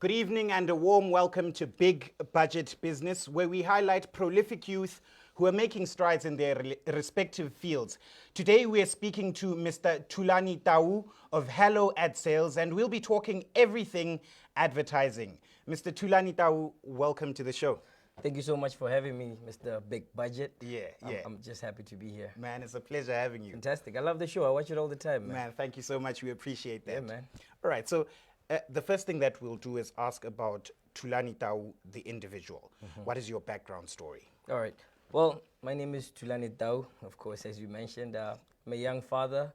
Good evening and a warm welcome to Big Budget Business, where we highlight prolific youth who are making strides in their respective fields. Today we are speaking to Mr. Tulani Tau of HelloAd Sales, and we'll be talking everything advertising. Mr. Tulani Tau, welcome to the show. Thank you so much for having me, Mr. Big Budget. Yeah. I'm just happy to be here. Man, it's a pleasure having you. Fantastic. I love the show. I watch it all the time, man. Man, thank you so much. We appreciate that. Yeah, man. All right, so the first thing that we'll do is ask about Tulani Tau, the individual. What is your background story? All right. Well, my name is Tulani Tau, of course, as you mentioned. I'm a young father.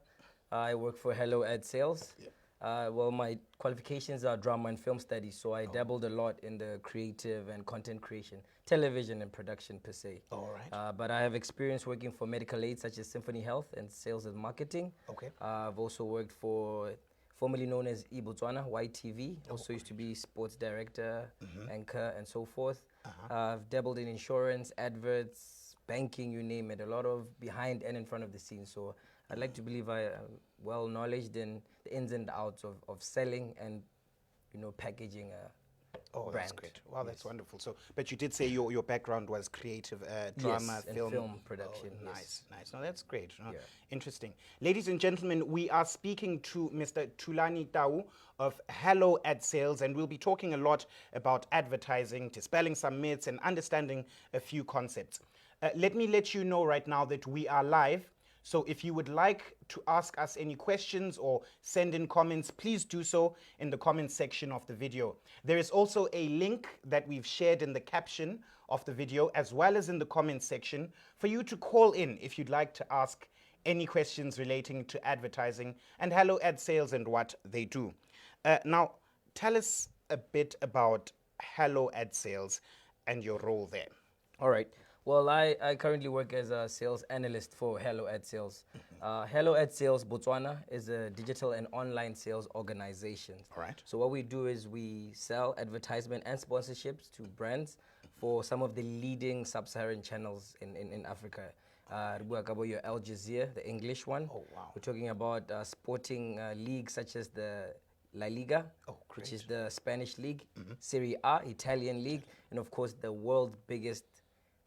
I work for HelloAd Sales. Well, my qualifications are drama and film studies, so I dabbled a lot in the creative and content creation, television and production per se. All right. But I have experience working for medical aids such as Symphony Health and sales and marketing. Okay. I've also worked for formerly known as eBotswana, YTV. Also used to be sports director, anchor, and so forth. I've dabbled in insurance, adverts, banking, you name it. A lot of behind and in front of the scenes. So I'd like to believe I am well knowledge in the ins and outs of selling and, packaging a Oh, brand. that's great. Wow, that's wonderful. So, but you did say your background was creative, drama, Yes, and film. film production, Oh, yes. nice. No, that's great. No, Yeah. Interesting. Ladies and gentlemen, we are speaking to Mr. Tulani Tau of HelloAd Sales, and we'll be talking a lot about advertising, dispelling some myths, and understanding a few concepts. Let me let you know right now that we are live. So if you would like to ask us any questions or send in comments, please do so in the comments section of the video. There is also a link that we've shared in the caption of the video as well as in the comments section for you to call in if you'd like to ask any questions relating to advertising and HelloAd Sales and what they do. Now, tell us a bit about HelloAd Sales and your role there. All right. Well, I currently work as a sales analyst for HelloAd Sales. HelloAd Sales Botswana is a digital and online sales organization. All right. So what we do is we sell advertisement and sponsorships to brands for some of the leading sub-Saharan channels in Africa. Your Al Jazeera, the English one. Oh, wow. We're talking about sporting leagues such as the La Liga, which is the Spanish league, Serie A, Italian league, and of course the world's biggest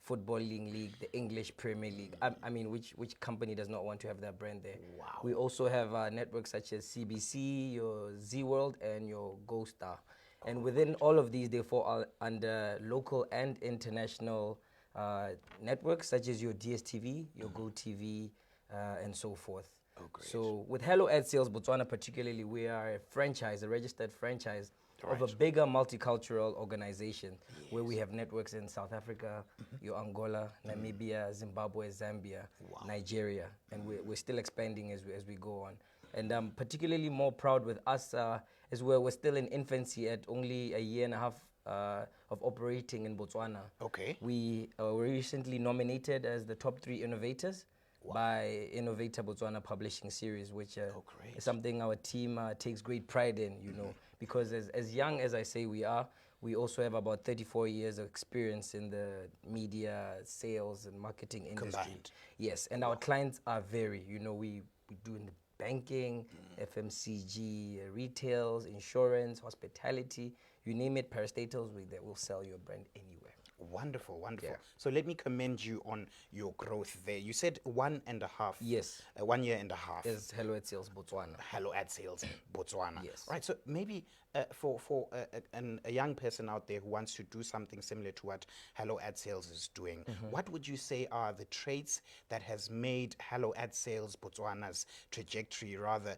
footballing league, the English Premier League. I mean, which company does not want to have that brand there? Wow. We also have networks such as CBC, your Z World, and your Go Star. And within all of these, they fall under local and international networks such as your DSTV, your Go TV, and so forth. Oh, great. So with HelloAd Sales Botswana particularly, we are a franchise, a registered franchise of a bigger multicultural organization where we have networks in South Africa, your Angola, Namibia, Zimbabwe, Zambia, Nigeria, and we're still expanding as we go on. And I'm particularly more proud with us as we're still in infancy at only a year and a half of operating in Botswana. Okay. We were recently nominated as the top 3 innovators by Innovator Botswana Publishing Series, which is something our team takes great pride in, because as young as I say we are, we also have about 34 years of experience in the media, sales, and marketing industry. Combined. Yes, and our clients are varied. We do in the banking, FMCG, retails, insurance, hospitality, you name it, parastatals, we'll sell your brand anywhere. Wonderful. Yeah. So let me commend you on your growth there. You said 1.5. Yes. 1 year and a half. As HelloAd Sales Botswana. HelloAd Sales Botswana. Yes. Right. So maybe for a young person out there who wants to do something similar to what HelloAd Sales is doing, what would you say are the traits that has made HelloAd Sales Botswana's trajectory rather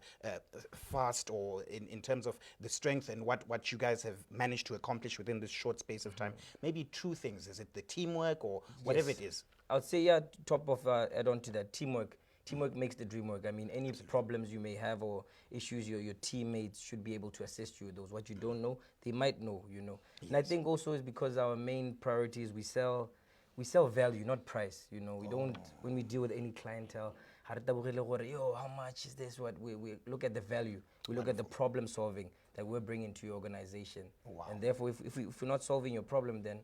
fast, or in terms of the strength and what you guys have managed to accomplish within this short space of time? Maybe 2 things. Is it the teamwork or whatever it is? I would say, top of add on to that, teamwork. Teamwork makes the dream work. I mean, any problems you may have or issues, your teammates should be able to assist you with those. What you don't know, they might know, Yes. And I think also is because our main priority is we sell value, not price. We don't, when we deal with any clientele, how much is this? What we look at the value. We look at the problem solving that we're bringing to your organization. Wow. And therefore, if we're not solving your problem, then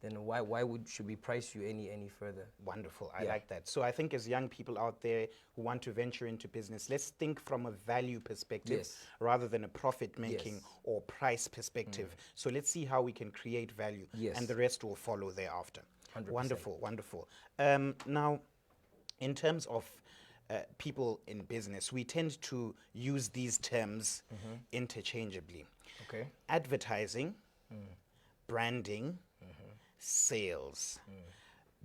then why should we price you any further? Wonderful. I like that. So I think as young people out there who want to venture into business, let's think from a value perspective rather than a profit making or price perspective. So let's see how we can create value and the rest will follow thereafter. 100%. Wonderful, wonderful. Now, in terms of people in business, we tend to use these terms interchangeably. Okay. Advertising, branding, sales.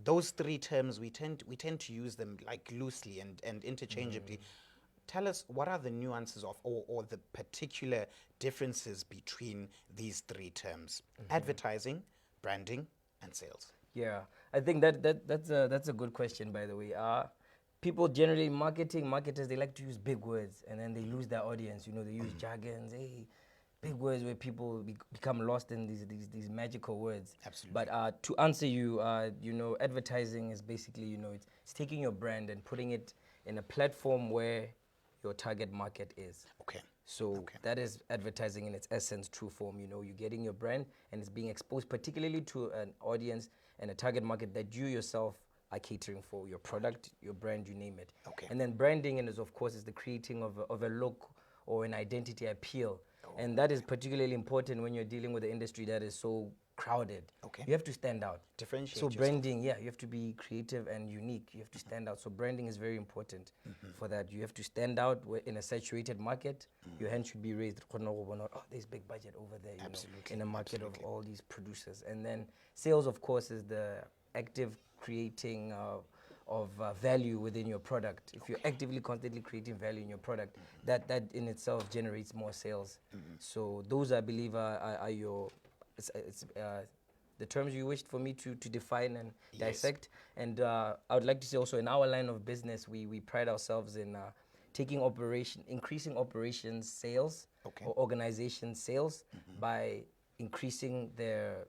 Those three terms, we tend to use them like loosely and interchangeably. Tell us, what are the nuances of or the particular differences between these three terms? Advertising, branding, and sales. Yeah, I think that's a good question, by the way. People generally, marketers, they like to use big words and then they lose their audience. You know, they use jargons, big words where people become lost in these magical words. Absolutely. But to answer you, you know, advertising is basically, you know, it's taking your brand and putting it in a platform where your target market is. Okay. So that is advertising in its essence, true form. You know, you're getting your brand and it's being exposed particularly to an audience and a target market that you yourself are catering for, your product, your brand, you name it. Okay. And then branding, and is of course, is the creating of a look or an identity appeal. And that is particularly important when you're dealing with an industry that is so crowded. Okay. You have to stand out. Differentiate So yourself. branding, you have to be creative and unique. You have to stand out. So branding is very important for that. You have to stand out in a saturated market. Your hand should be raised. Oh, there's big budget over there. You know, in a market of all these producers. And then sales, of course, is the active creating of value within your product. If you're actively, constantly creating value in your product, that in itself generates more sales. So those, I believe, are your the terms you wished for me to define and dissect. And I would like to say also in our line of business, we pride ourselves in increasing operations sales or organization sales by increasing their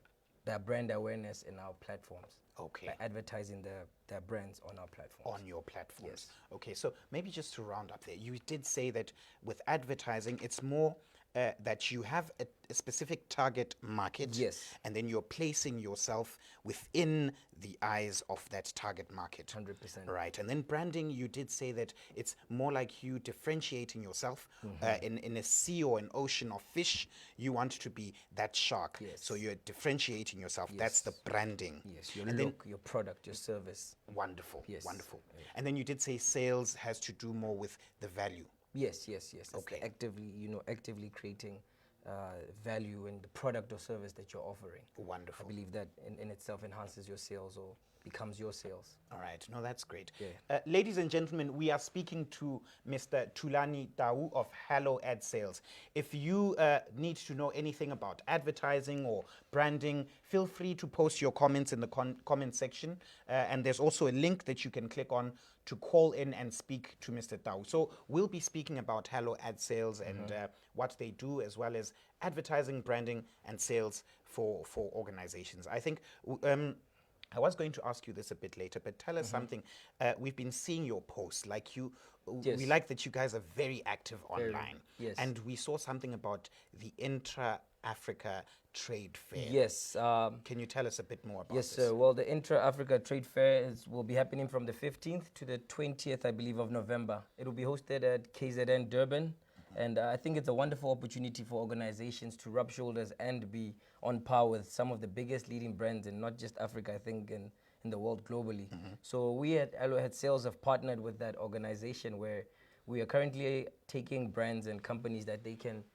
brand awareness in our platforms. Okay. By advertising their brands on our platforms. On your platforms. Yes. Okay, so maybe just to round up there, you did say that with advertising, it's more that you have a specific target market. Yes. And then you're placing yourself within the eyes of that target market. 100%. Right. And then branding, you did say that it's more like you differentiating yourself in a sea or an ocean of fish. You want to be that shark. Yes. So you're differentiating yourself. Yes. That's the branding. Yes, your And look, your product, your service. Wonderful. Yes. Wonderful. And then you did say sales has to do more with the value. Yes. It's Okay. actively creating value in the product or service that you're offering. Wonderful. I believe that in itself enhances your sales or becomes your sales. All right. No, that's great. Yeah. Ladies and gentlemen, we are speaking to Mr. Tulani Tau of HelloAd Sales. If you need to know anything about advertising or branding, feel free to post your comments in the comment section. And there's also a link that you can click on to call in and speak to Mr. Tau. So we'll be speaking about HelloAd Sales and what they do, as well as advertising, branding, and sales for organizations. I think I was going to ask you this a bit later, but tell us something. We've been seeing your posts. Like we like that you guys are very active online. Yes. And we saw something about the Intra-Africa Trade Fair. Yes. Can you tell us a bit more about Yes, this? sir. Well, the Intra-Africa Trade Fair will be happening from the 15th to the 20th, I believe, of November. It will be hosted at KZN Durban. And I think it's a wonderful opportunity for organizations to rub shoulders and be on par with some of the biggest leading brands in not just Africa, I think, in the world globally. So we at HelloAd Sales have partnered with that organization where we are currently taking brands and companies that they can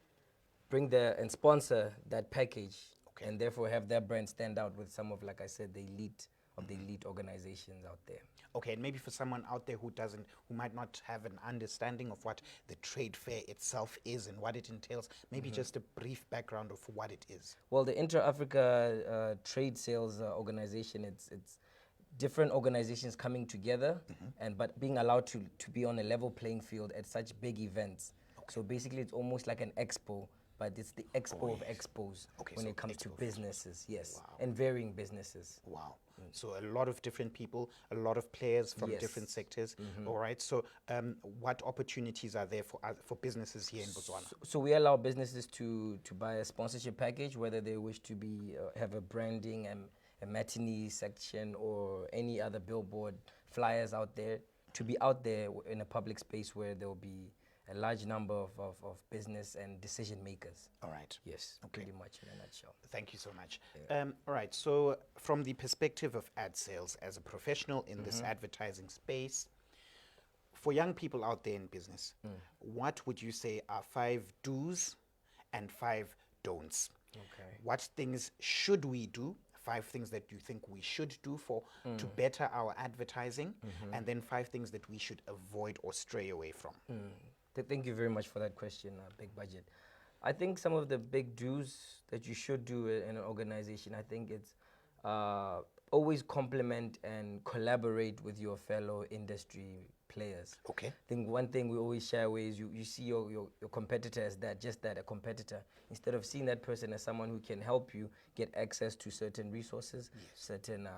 bring and sponsor that package and therefore have their brand stand out with some of, like I said, the elite of the elite organizations out there. Okay, and maybe for someone out there who might not have an understanding of what the trade fair itself is and what it entails, maybe just a brief background of what it is. Well, the Intra-Africa Trade Sales Organization, it's different organizations coming together but being allowed to be on a level playing field at such big events. So basically it's almost like an expo, but it's the expo of expos when so it comes to businesses, Wow. and varying businesses. Wow. So a lot of different people, a lot of players from different sectors. All right. So what opportunities are there for businesses here in Botswana? So we allow businesses to buy a sponsorship package, whether they wish to be have a branding a matinee section or any other billboard flyers out there, to be out there in a public space where there will be a large number of business and decision makers. All right. Yes, Okay. pretty much in a nutshell. Thank you so much. All right. So, from the perspective of ad sales, as a professional in this advertising space, for young people out there in business, what would you say are 5 do's and 5 don'ts? Okay. What things should we do? 5 things that you think we should do to better our advertising, and then 5 things that we should avoid or stray away from. Thank you very much for that question, Big Budget. I think some of the big do's that you should do in an organization, I think it's always complement and collaborate with your fellow industry players. Okay. I think one thing we always share away is you see your competitor as a competitor, instead of seeing that person as someone who can help you get access to certain resources, certain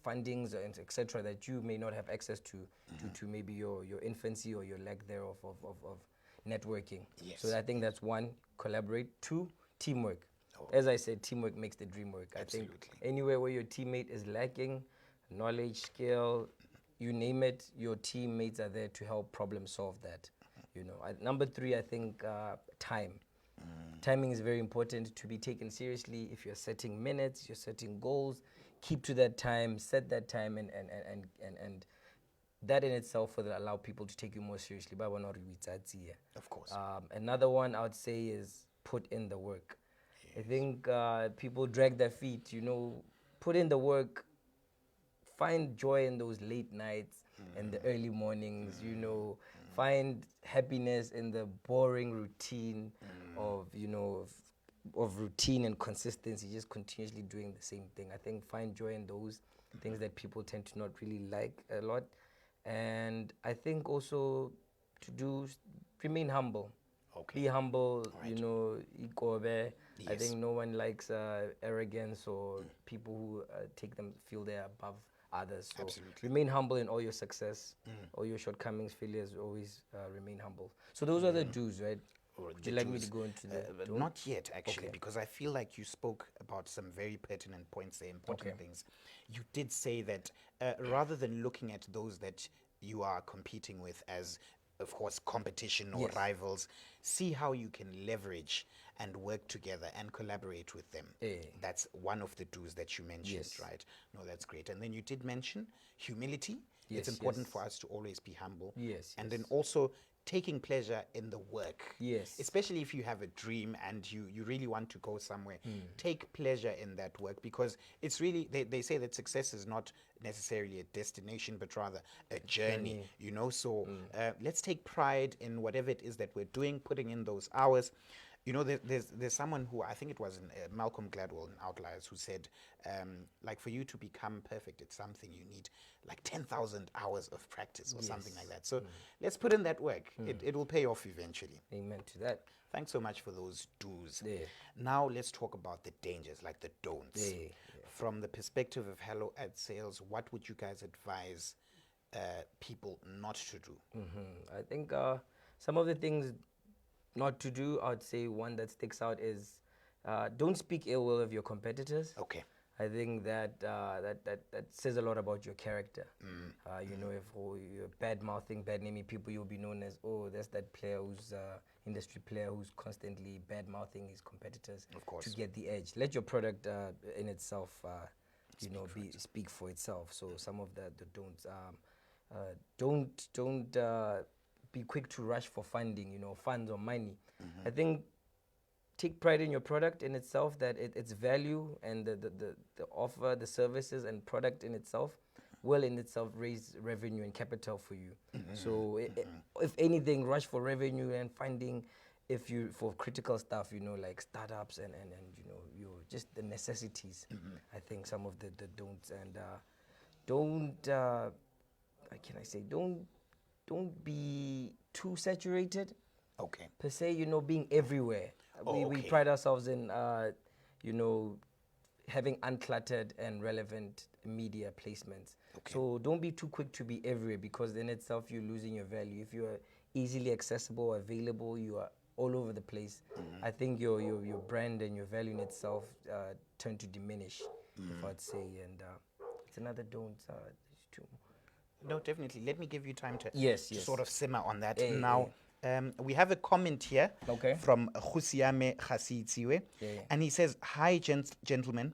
fundings, etc., that you may not have access to due to maybe your infancy or your lack thereof of networking. Yes. So I think that's 1, collaborate. 2, teamwork. As I said, teamwork makes the dream work. Absolutely. I think anywhere where your teammate is lacking knowledge, skill, you name it, your teammates are there to help problem solve that. Number 3, I think time. Timing is very important to be taken seriously. If you're setting minutes, you're setting goals, keep to that time, set that time, and that in itself will allow people to take you more seriously. Of course. Another one I would say is put in the work. I think people drag their feet, put in the work, find joy in those late nights and the early mornings, find happiness in the boring routine of routine and consistency, just continuously doing the same thing. I think find joy in those things that people tend to not really like a lot. And I think also remain humble. Okay. Be humble, Right. ikobe. I Yes. think no one likes arrogance or people who feel they're above others. So Absolutely. remain humble in all your success, all your shortcomings, failures, always remain humble. So those are the do's, right? Or Would the you like me do's. to go into the don't? Not yet, actually, Okay. because I feel like you spoke about some very pertinent points there, important Okay. things. You did say that rather than looking at those that you are competing with as, of course, competition or Yes. rivals, see how you can leverage and work together and collaborate with them. That's one of the do's that you mentioned, Yes. right? No, that's great. And then you did mention humility. Yes, It's important yes. for us to always be humble. Yes, And then yes. also taking pleasure in the work. Yes. Especially if you have a dream and you really want to go somewhere, take pleasure in that work, because it's really, they say that success is not necessarily a destination, but rather a journey, So let's take pride in whatever it is that we're doing, putting in those hours. There's someone who, I think it was Malcolm Gladwell in Outliers, who said, like, for you to become perfect at something, you need like 10,000 hours of practice or something like that. So let's put in that work. It will pay off eventually. Amen to that. Thanks so much for those do's. Yeah. Now let's talk about the dangers, like the don'ts. Yeah. From the perspective of HelloAd sales, what would you guys advise people not to do? I think some of the things not to do, I'd say one that sticks out is don't speak ill will of your competitors. Okay. I think that says a lot about your character. If you're bad mouthing, bad naming people, you'll be known as, that's that player who's industry player who's constantly bad mouthing his competitors Of course. to get the edge. Let your product in itself, speak for itself. So some of the don'ts. Don't be quick to rush for funding, funds or money. I think take pride in your product in itself, that its value and the offer, the services and product in itself will in itself raise revenue and capital for you. So if anything, rush for revenue and funding for critical stuff, like startups and just the necessities. I think some of the don'ts, and don't be too saturated Okay. per se, being everywhere. We okay. pride ourselves in, having uncluttered and relevant media placements. Okay. So don't be too quick to be everywhere, because in itself you're losing your value. If you are easily accessible, available, you are all over the place, I think your brand and your value in itself tend to diminish. if I'd say. And it's another don't. There's two more. No, definitely. Let me give you time to, Yes, to yes. sort of simmer on that. Eh, Now, we have a comment here Okay. from Khusiame Khasitsiwe, Yeah. and he says, "Hi, gentlemen.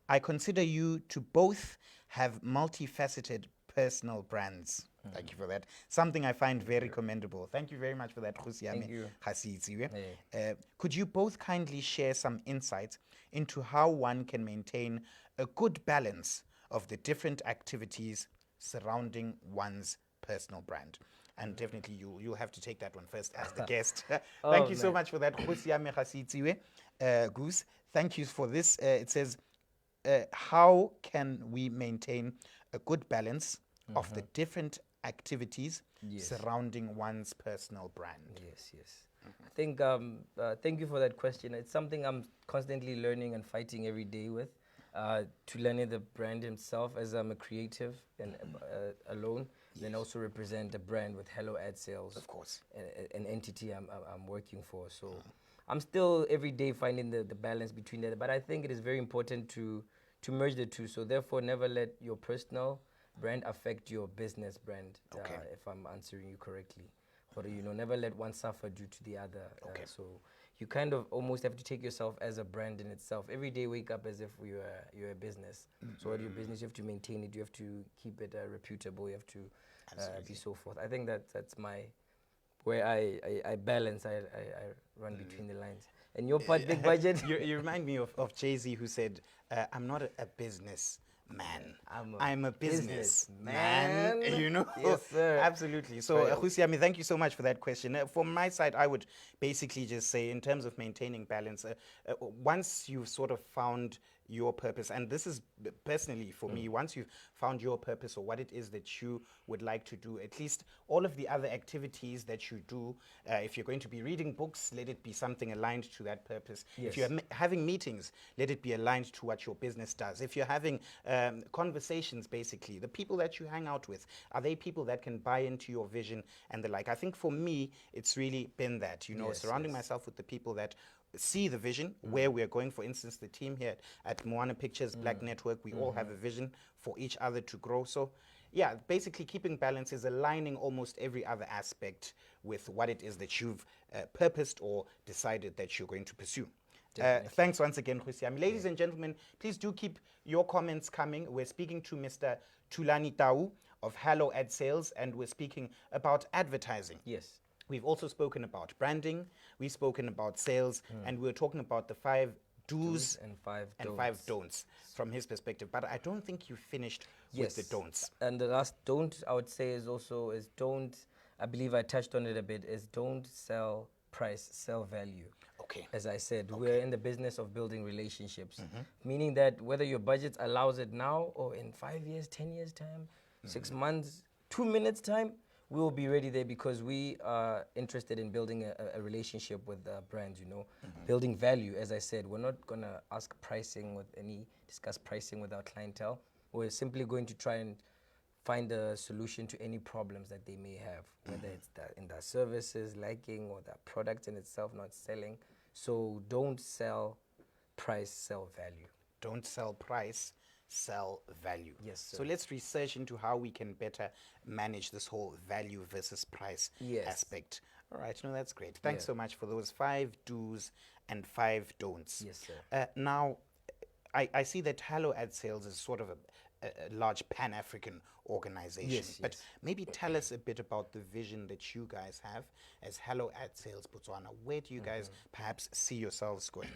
I consider you to both have multifaceted personal brands." Thank you for that. Something I find very commendable. Thank you very much for that, Khusiame Thank you. Khasitsiwe. Yeah. Could you both kindly share some insights into how one can maintain a good balance of the different activities surrounding one's personal brand? And definitely you'll have to take that one first as the guest. Thank you so man. much for that, Khusiame Khasitsiwe. Goose, thank you for this. It says, how can we maintain a good balance of the different activities surrounding one's personal brand? Yes, yes. I think, thank you for that question. It's something I'm constantly learning and fighting every day with. Tulani, the brand himself, as I'm a creative and alone, then also represent a brand with HelloAd sales. Of course. An entity I'm working for. So I'm still every day finding the balance between that. But I think it is very important to merge the two. So therefore, never let your personal brand affect your business brand. Okay. If I'm answering you correctly, or never let one suffer due to the other. Okay. So you kind of almost have to take yourself as a brand in itself. Every day, wake up as if you're a business. So what your business, you have to maintain it. You have to keep it reputable. You have to be so forth. I think that's my where I balance. I run between the lines. And your part, big budget. You remind me of Jay-Z, who said, "I'm not a business man. I'm a business man." You know? Yes, sir. Absolutely. So, Khusiame, thank you so much for that question. From my side, I would basically just say, in terms of maintaining balance, once you've sort of found your purpose, and this is personally for me, once you've found your purpose or what it is that you would like to do, at least all of the other activities that you do, if you're going to be reading books, let it be something aligned to that purpose. If you're having meetings, let it be aligned to what your business does. If you're having conversations, basically, the people that you hang out with, are they people that can buy into your vision and the like? I think for me, it's really been that, surrounding myself with the people that see the vision where we're going. For instance, the team here at Moana Pictures Black Network, we all have a vision for each other to grow. So yeah, basically keeping balance is aligning almost every other aspect with what it is that you've purposed or decided that you're going to pursue. Thanks once again, Khusiame. Ladies and gentlemen, please do keep your comments coming. We're speaking to Mr. Tulani Tau of HelloAd Sales, and we're speaking about advertising. Yes. We've also spoken about branding, we've spoken about sales, and we're talking about the 5 do's and 5 and 5 don'ts from his perspective. But I don't think you finished with the don'ts. And the last don't I would say is don't, I believe I touched on it a bit, is don't sell price, sell value. Okay. As I said, we're in the business of building relationships, meaning that whether your budget allows it now or in 5 years, 10 years time, 6 months, 2 minutes time, we will be ready there, because we are interested in building a relationship with brands, building value. As I said, we're not going to discuss pricing with our clientele. We're simply going to try and find a solution to any problems that they may have, whether it's in their services lacking or their product in itself not selling. So don't sell price, sell value. Don't sell price, sell value. Yes, sir. So let's research into how we can better manage this whole value versus price aspect. All right, no, that's great. Thanks so much for those 5 do's and 5 don'ts. Yes, sir. Now, I see that HelloAd Sales is sort of a large Pan-African organization. But maybe tell us a bit about the vision that you guys have as HelloAd Sales Botswana. Where do you guys perhaps see yourselves going?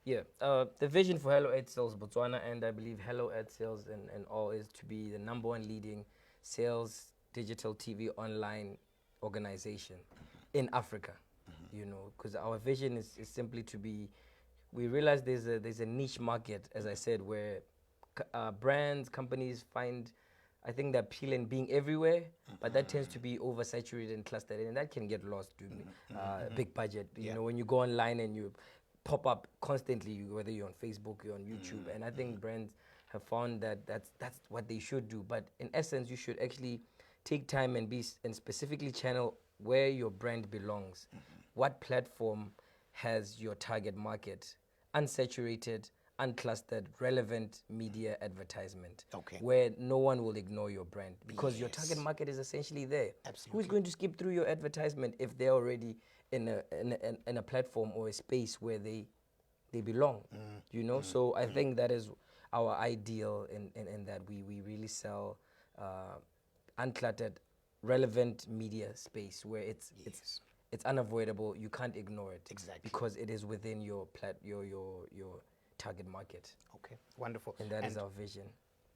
Yeah, the vision for HelloAd Sales Botswana, and I believe HelloAd Sales and all, is to be the #1 leading sales digital TV online organization in Africa. Because our vision is simply to be. We realize there's a niche market, as I said, where brands, companies find, I think, the appeal in being everywhere, but that tends to be oversaturated and clustered, and that can get lost to big budget. You know, when you go online and you pop up constantly, whether you're on Facebook, you're on YouTube, and I think brands have found that that's what they should do. But in essence, you should actually take time and specifically channel where your brand belongs. What platform has your target market unsaturated, unclustered, relevant media advertisement. Okay. Where no one will ignore your brand because your target Yes. market is essentially there. Absolutely. Who's going to skip through your advertisement if they're already in a platform or a space where they belong? You know, so I think that is our ideal in that we really sell uncluttered, relevant media space where it's unavoidable. You can't ignore it. Exactly. Because it is within your target market. Okay, wonderful. And that is our vision.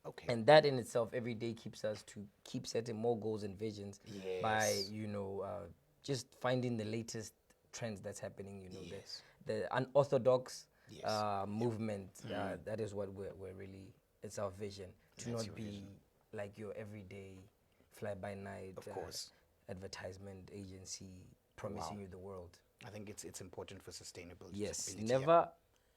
Okay. And that in itself every day keeps us to keep setting more goals and visions by, you know, just finding the latest trends that's happening, you know, the unorthodox movement. That is what we're really, it's our vision. To That's not your be vision. like your everyday fly-by-night Of course. advertisement agency promising you the world. I think it's important for sustainability. Yes, never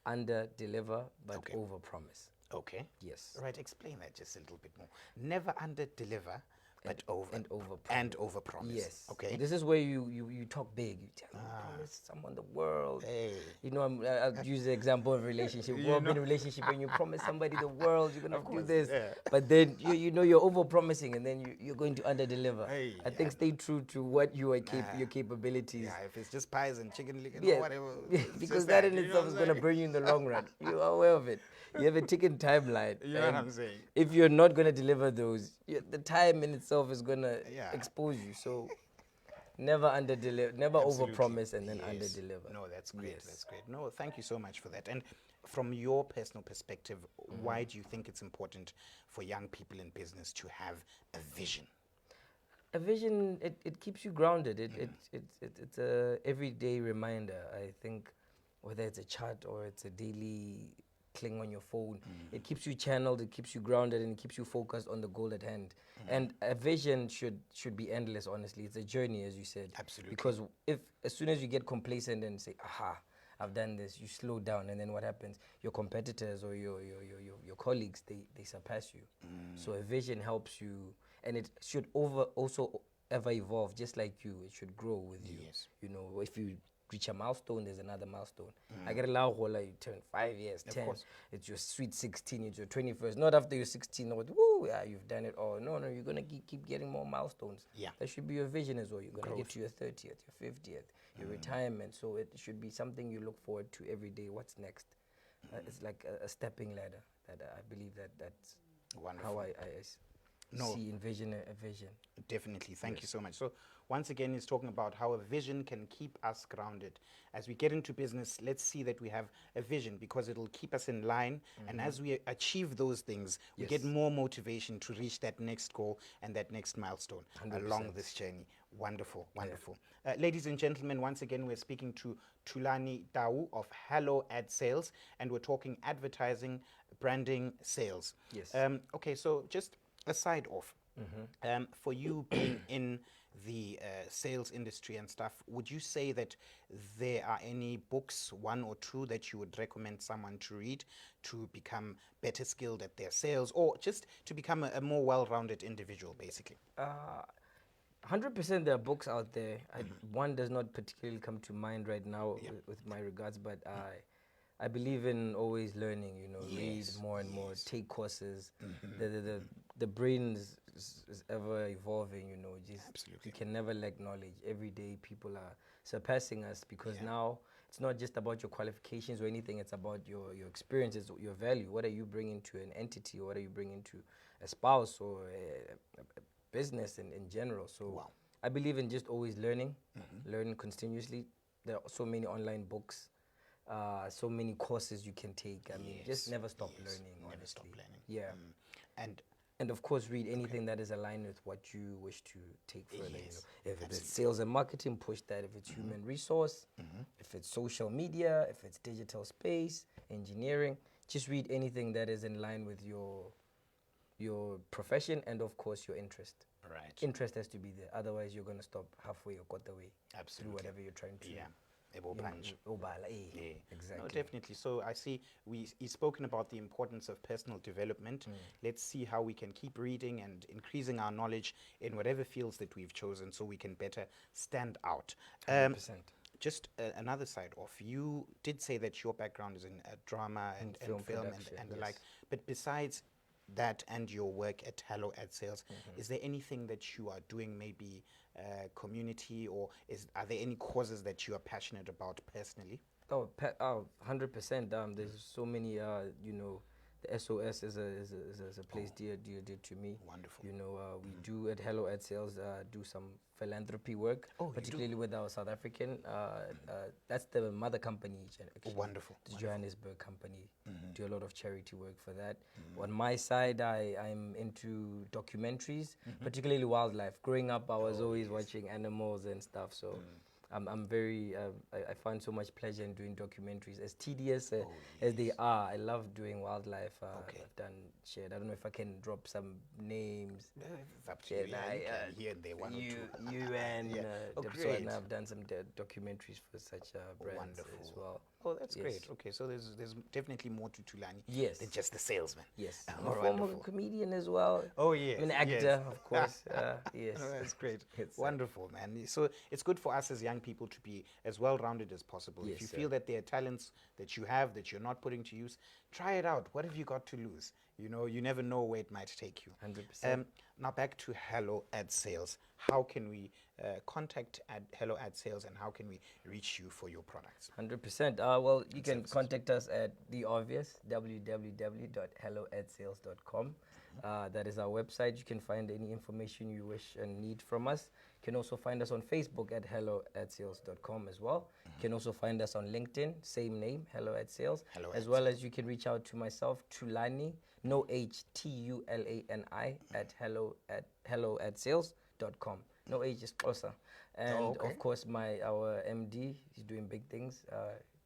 under-deliver, but Okay. over-promise. Okay. Yes. Right, explain that just a little bit more. Never under-deliver, but over-promise. Yes. Okay. This is where you talk big. You tell me, promise someone the world. Hey. You know, I'll use the example of relationship. We've all been in a relationship and you promise somebody the world, you're going to do this. yeah. But then, you know, you're over-promising and then you're going to under-deliver. Hey, I think stay true to what you are your capabilities. Yeah, if it's just pies and chicken licken Yeah, or whatever. because that in itself is going to burn you in the long run. You are aware of it. You have a ticking timeline. You know what and I'm saying? If you're not going to deliver those, the time in itself is going to expose you. So never under-deliver, never over-promise and then under-deliver. No, that's great. Yes. That's great. No, thank you so much for that. And from your personal perspective, why do you think it's important for young people in business to have a vision? A vision, it keeps you grounded. It's a everyday reminder. I think whether it's a chart or it's a daily cling on your phone, it keeps you channeled, it keeps you grounded, and it keeps you focused on the goal at hand. And a vision should be endless, honestly. It's a journey, as you said. Absolutely. Because if as soon as you get complacent and say, aha, I've done this, you slow down, and then what happens? Your competitors or your colleagues, they surpass you. So a vision helps you, and it should also ever evolve, just like you. It should grow with you. Yes. You know, if you reach a milestone, there's another milestone. I get a lot of you turn 5 years, 10. It's your sweet 16, it's your 21st. Not after you're 16, woo, yeah, you've done it all. No, you're going to keep getting more milestones. Yeah. That should be your vision as well. You're going to get to your 30th, your 50th, your retirement. So it should be something you look forward to every day. What's next? It's like a stepping ladder. That I believe that's wonderful. how I envision a vision. Definitely. Thank you so much. So once again, he's talking about how a vision can keep us grounded. As we get into business, let's see that we have a vision because it'll keep us in line. And as we achieve those things, we get more motivation to reach that next goal and that next milestone 100%. Along this journey. Wonderful, wonderful. Ladies and gentlemen, once again, we're speaking to Tulani Tau of HelloAd Sales, and we're talking advertising, branding, sales. Yes. Okay, so just a side off. For you being in the sales industry and stuff, would you say that there are any books, one or two, that you would recommend someone to read to become better skilled at their sales, or just to become a more well-rounded individual, basically? 100% there are books out there. One does not particularly come to mind right now with my regards, but I believe in always learning, you know, read more and more, take courses. The brain is ever evolving, you know. You can never lack knowledge. Every day people are surpassing us because now it's not just about your qualifications or anything, it's about your experiences, your value. What are you bringing to an entity, or what are you bringing to a spouse or a business in general? So I believe in just always learning, learning continuously. There are so many online books, so many courses you can take. I mean, just never stop learning. Never stop learning. Yeah. And of course, read anything that is aligned with what you wish to take further. You know, if it's sales and marketing, push that. If it's human resource, if it's social media, if it's digital space, engineering, just read anything that is in line with your profession and, of course, your interest. Right. Interest has to be there. Otherwise, you're going to stop halfway or got the way. Absolutely. Do whatever you're trying to. Yeah. Exactly. No, definitely. So I see he's spoken about the importance of personal development. Let's see how we can keep reading and increasing our knowledge in whatever fields that we've chosen so we can better stand out. 100%. just another side off, you did say that your background is in drama and film film production, and the yes. like. But besides that and your work at HelloAd Sales, is there anything that you are doing, maybe community, or are there any causes that you are passionate about personally? Oh, 100%. There's so many, the SOS is a place dear to me. Wonderful. We do at HelloAd Sales do some philanthropy work, Oh, you do? particularly with our South African. That's the mother company, actually. Wonderful, The wonderful. Johannesburg company. Do a lot of charity work for that. On my side, I'm into documentaries, particularly wildlife. Growing up, I was always watching animals and stuff, so I'm very, I find so much pleasure in doing documentaries. As tedious as they are, I love doing wildlife. I've done shared. I don't know if I can drop some names. It's up to you. Yeah, you can here and there, one or two. You and Oh, Debs great. and I've done some documentaries for such brands Wonderful. as well. Oh, that's Yes. great. Okay, so there's definitely more to Tulani Yes. than just the salesman. Yes, I'm Oh, a former wonderful. comedian as well. Oh, yes. I'm an actor, yes. of course. Yes. Oh, that's great. It's, Wonderful, man. So it's good for us as young people to be as well-rounded as possible. If Yes, you sir. feel that there are talents that you have that you're not putting to use, try it out. What have you got to lose? You never know where it might take you. 100%. Now back to HelloAd Sales. How can we contact HelloAd Sales, and how can we reach you for your products? 100%. Well, you can contact us at the obvious, www.helloadsales.com. That is our website. You can find any information you wish and need from us. You can also find us on Facebook at helloadsales.com as well. You can also find us on LinkedIn, same name, HelloAd Sales. Hello As Ad well as you can reach out to myself, Tulani, no H, Tulani at helloadsales.com. No H is closer. And okay. of course, our MD, he's doing big things.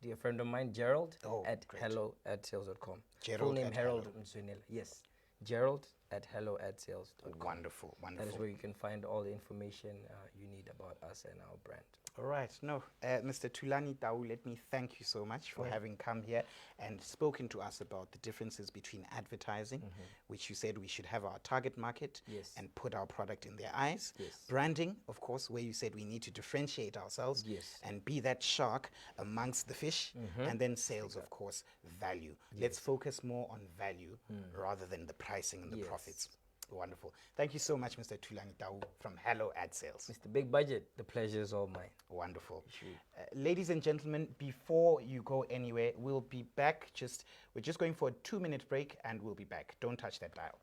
Dear friend of mine, Gerald, at great. helloadsales.com. Full Gerald name at Harold Mzunela. Yes, Gerald at helloadsales.com. Wonderful, wonderful. That is where you can find all the information you need about us and our brand. All right. No, Mr. Tulani Tau, let me thank you so much for having come here and spoken to us about the differences between advertising, which you said we should have our target market Yes. and put our product in their eyes. Yes. Branding, of course, where you said we need to differentiate ourselves Yes. and be that shark amongst the fish. And then sales, of course, value. Let's focus more on value rather than the pricing and the Yes. profits. Wonderful. Thank you so much, Mr. Tulani Tau from HelloAd Sales. Mr. Big Budget, the pleasure is all mine. Wonderful. Ladies and gentlemen, before you go anywhere, we'll be back. We're just going for a 2-minute break, and we'll be back. Don't touch that dial.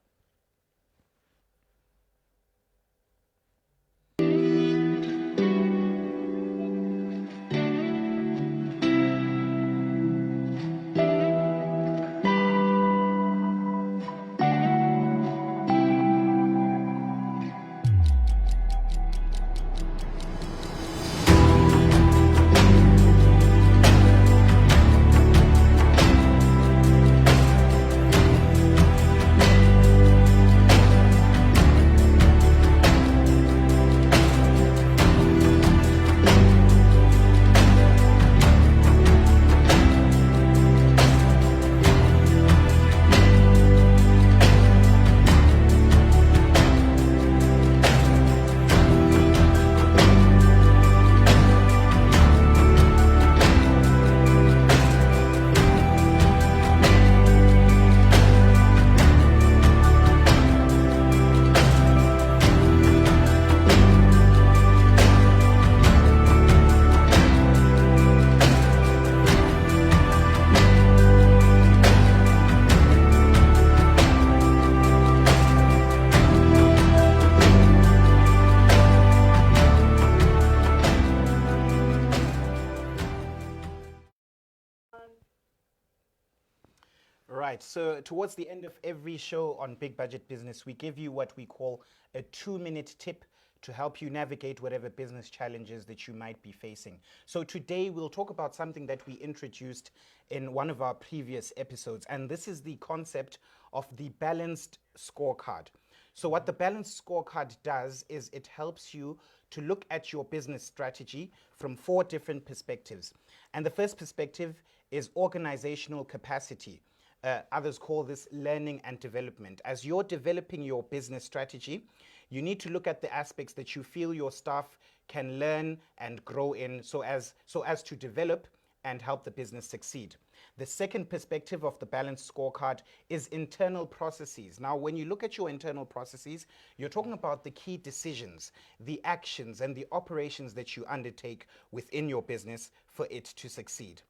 Right, so towards the end of every show on Big Budget Business, we give you what we call a 2-minute tip to help you navigate whatever business challenges that you might be facing. So today we'll talk about something that we introduced in one of our previous episodes, and this is the concept of the balanced scorecard. So what the balanced scorecard does is it helps you to look at your business strategy from 4 different perspectives. And the first perspective is organizational capacity. Others call this learning and development. As you're developing your business strategy, you need to look at the aspects that you feel your staff can learn and grow in so as to develop and help the business succeed. The second perspective of the balanced scorecard is internal processes. Now, when you look at your internal processes, you're talking about the key decisions, the actions, and the operations that you undertake within your business for it to succeed.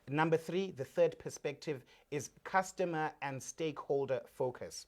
Number three, the third perspective is customer and stakeholder focus.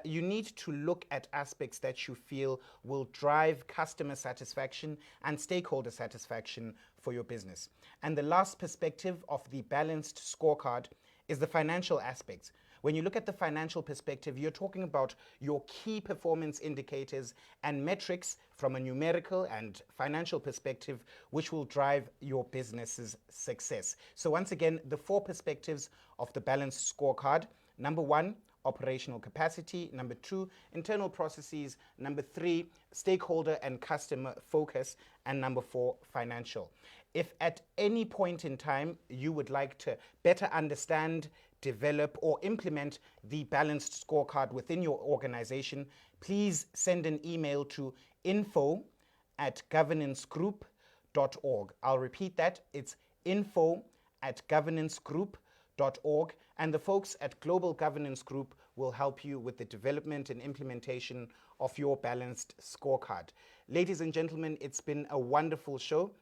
You need to look at aspects that you feel will drive customer satisfaction and stakeholder satisfaction for your business. And the last perspective of the balanced scorecard is the financial aspects. When you look at the financial perspective, you're talking about your key performance indicators and metrics from a numerical and financial perspective, which will drive your business's success. So once again, the four perspectives of the balanced scorecard. Number one, operational capacity. Number two, internal processes. Number three, stakeholder and customer focus. And number four, financial. If at any point in time you would like to better understand, develop, or implement the balanced scorecard within your organization, please send an email to info@governancegroup.org. I'll repeat that. It's info@governancegroup.org, and the folks at Global Governance Group will help you with the development and implementation of your balanced scorecard. Ladies and gentlemen, it's been a wonderful show.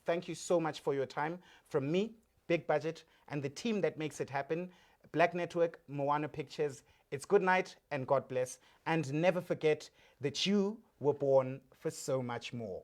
Thank you so much for your time. From me, Big Budget, and the team that makes it happen, Black Network, Moana Pictures, it's good night and God bless. And never forget that you were born for so much more.